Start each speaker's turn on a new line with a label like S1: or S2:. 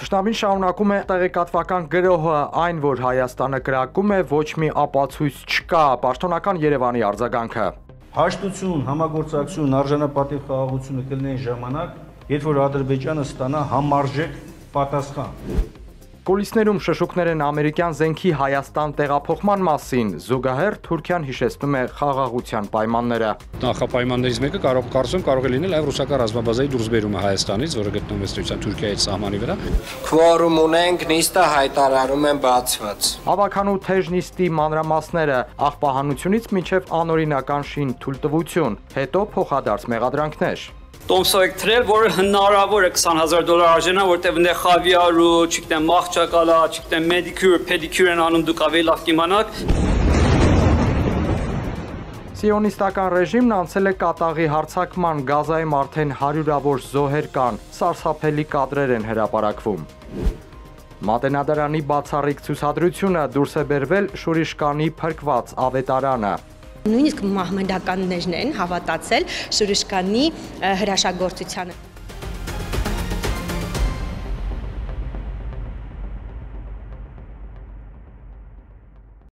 S1: Թշնամին շարունակում է տեղեկատվական գրոհը, այն, որ Հայաստանը կրակում է, ոչ մի ապացույց չկա, պաշտոնական Երևանի արձագանքը։
S2: Հաշտություն, համագործակցություն, արժանապատիվ խաղաղությունը կլինեն ժամանակ, երբ որ Ադրբեջանը ստանա համարժեք պատասխան։
S1: Կուլիսներում շշուկներ են ամերիկյան զենքի Հայաստան տեղափոխման մասին, զուգահեռ Թուրքիան հիշեցնում է խաղաղության պայմանները։
S3: Նախապայմաններից մեկը կարող է լինել այլ ռուսական ռազմաբազայի դուրսբերումը Հայաստանից, որը գտնվում է Թուրքիայի սահմանի վրա։
S4: Քվորում ունենք, նիստը հայտարարում են բացված։
S1: Հավաքանու թեժ նիստի մանրամասները աղբահանությունից մինչև անօրինական շին թույլտվություն, հետո փոխադարձ մեղադրանքներ։
S5: Տոմսով եք թրել, որ հնարավոր է $20,000 արժենա, որտեղ ընդ խավիար ու չգիտեմ մաղճակալա, չգիտեմ մեդիկյուր, պեդիկյուր են անում դուք ավելի լավ կիմանաք։
S1: Սիոնիստական ռեժիմն անցել է կատաղի հարձակման, Գազայում արդեն հարյուրավոր զոհեր կան, սարսափելի կադրեր են հրապարակվում։ Մատենադարանի բացառիկ ցուցադրությունը դուրս է բերվել Շուրիշկանի փրկված ավետարանը։
S6: Նույնիսկ մահմեդականներն են հավատացել Շուրիշկանի հրաշագործությանը։